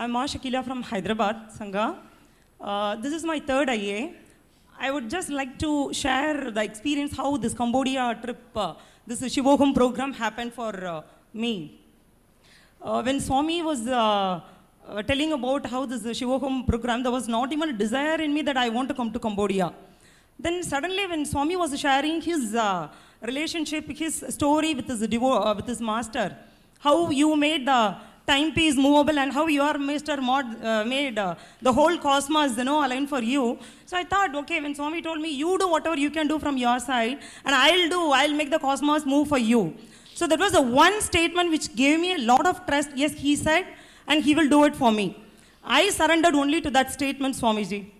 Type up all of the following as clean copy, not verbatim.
I'm Ma Shakila from Hyderabad, Sangha. This is my third IA. I would just like to share the experience how this Cambodia trip, this Shivoham program happened for me. When Swami was telling about how this Shivoham program, there was not even a desire in me that I want to come to Cambodia. Then suddenly when Swami was sharing his relationship, his story with with his master, how you made the timepiece movable and how your master made the whole cosmos, aligned for you. So I thought, okay, when Swami told me, you do whatever you can do from your side, and I'll make the cosmos move for you. So that was the one statement which gave me a lot of trust. Yes, he said, and he will do it for me. I surrendered only to that statement, Swamiji.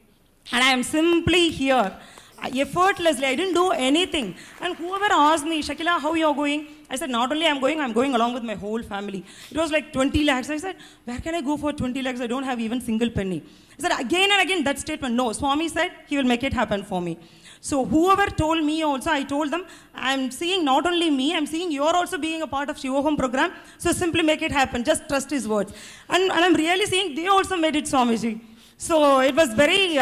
And I am simply here, effortlessly. I didn't do anything. And whoever asked me, Shakila, how you are going? I said, not only I'm going along with my whole family. It was like 20 lakhs. I said, where can I go for 20 lakhs? I don't have even single penny. I said, again and again, that statement, no. Swami said, he will make it happen for me. So whoever told me also, I told them, I'm seeing not only me, I'm seeing you're also being a part of Shivoham program. So simply make it happen. Just trust his words. And I'm really seeing they also made it, Swamiji. So it was very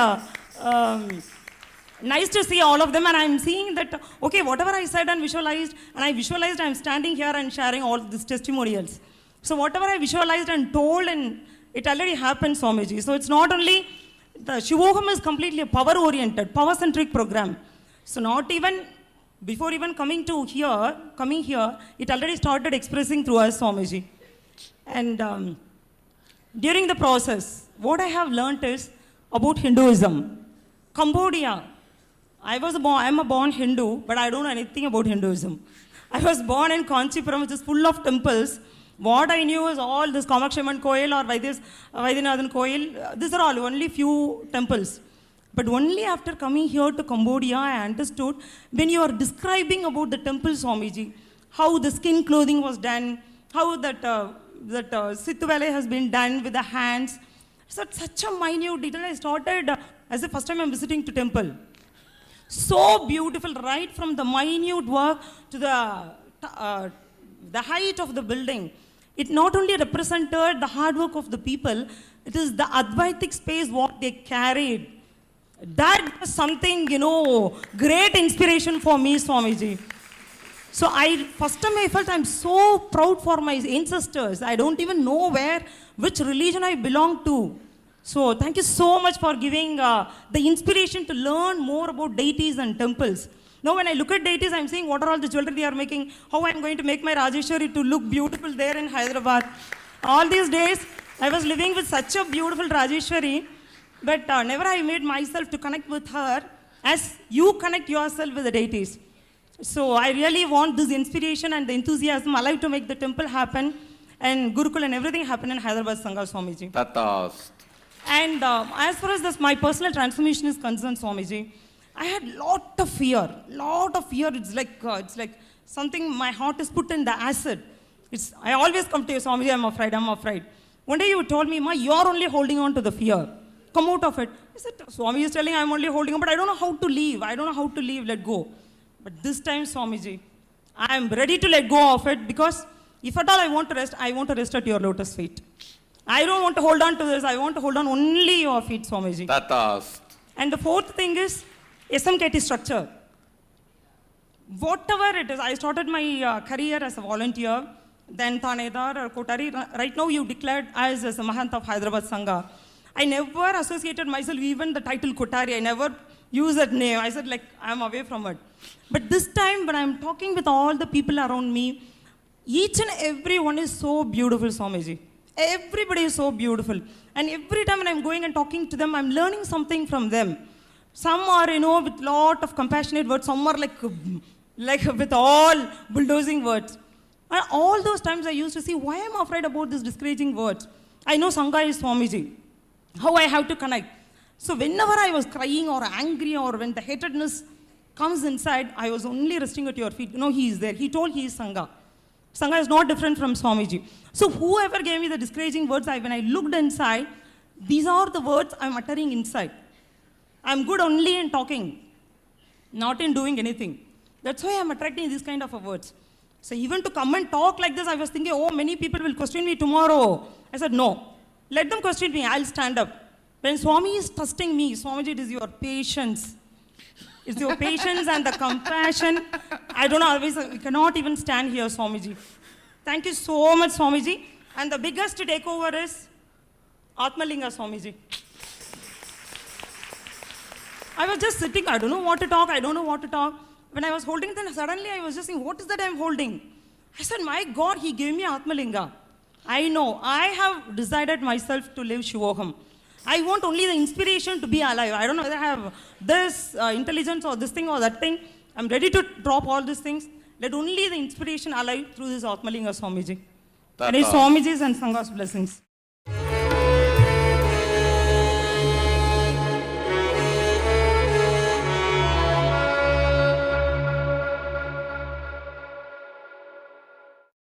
nice to see all of them, and I'm seeing that, okay, whatever I said and visualized, I'm standing here and sharing all these testimonials. So whatever I visualized and told, and it already happened, Swamiji. So it's not only, the Shivoham is completely a power-oriented, power-centric program. So not even, before even coming here, it already started expressing through us, Swamiji. And during the process, what I have learnt is about Hinduism. Cambodia, I'm a born Hindu, but I don't know anything about Hinduism. I was born in Kanchipuram, which is full of temples. What I knew is all this Kamakshyaman Koil or Vaidyanathan Koil. These are all only few temples. But only after coming here to Cambodia, I understood when you are describing about the temple, Swamiji, how the skin clothing was done, how that Sittu Valley has been done with the hands. So such a minute detail. I started as the first time I'm visiting to temple. So beautiful, right from the minute work to the height of the building. It not only represented the hard work of the people, it is the Advaitic space what they carried. That was something, great inspiration for me, Swamiji. So first time I felt I'm so proud for my ancestors. I don't even know which religion I belong to. So thank you so much for giving the inspiration to learn more about deities and temples. Now when I look at deities, I'm seeing what are all the jewelry they are making, how I'm going to make my Rajeshwari to look beautiful there in Hyderabad. All these days, I was living with such a beautiful Rajeshwari, but never I made myself to connect with her as you connect yourself with the deities. So I really want this inspiration and the enthusiasm alive to make the temple happen and Gurukul and everything happen in Hyderabad Sangha, Swamiji. And as far as my personal transformation is concerned, Swamiji, I had lot of fear. It's like something my heart is put in the acid. I always come to you, Swamiji, I'm afraid. One day you told me, Ma, you're only holding on to the fear. Come out of it. I said, Swami is telling I'm only holding on, but I don't know how to leave. Let go. But this time, Swamiji, I am ready to let go of it because if at all I want to rest at your lotus feet. I don't want to hold on to this. I want to hold on only your feet, Swamiji. And the fourth thing is SMKT structure. Whatever it is, I started my career as a volunteer, then Thanedar or Kotari. Right now you declared as a Mahant of Hyderabad Sangha. I never associated myself even the title Kotari. I never used that name. I said I'm away from it. But this time when I'm talking with all the people around me, each and every one is so beautiful, Swamiji. Everybody is so beautiful. And every time when I'm going and talking to them, I'm learning something from them. Some are, with lot of compassionate words. Some are like with all bulldozing words. And all those times I used to see, why am I afraid about these discouraging words? I know Sangha is Swamiji. How I have to connect. So whenever I was crying or angry or when the hatredness comes inside, I was only resting at your feet. He is there. He told he is Sangha. Sangha is not different from Swamiji. So whoever gave me the discouraging words, when I looked inside, these are the words I'm uttering inside. I'm good only in talking, not in doing anything. That's why I'm attracting these kind of words. So even to come and talk like this, I was thinking, many people will question me tomorrow. I said, no. Let them question me, I'll stand up. When Swami is testing me, Swamiji, it is your patience. It's your patience and the compassion. I don't know, always, we cannot even stand here, Swamiji. Thank you so much, Swamiji. And the biggest takeover is Atmalinga, Swamiji. I was just sitting, I don't know what to talk, When I was holding it, suddenly I was just saying, what is that I'm holding? I said, my God, he gave me Atmalinga. I know, I have decided myself to live Shivoham. I want only the inspiration to be alive. I don't know whether I have this intelligence or this thing or that thing. I'm ready to drop all these things. Let only the inspiration alive through this Atmalinga, Swamiji. And his Swamiji's and Sangha's blessings.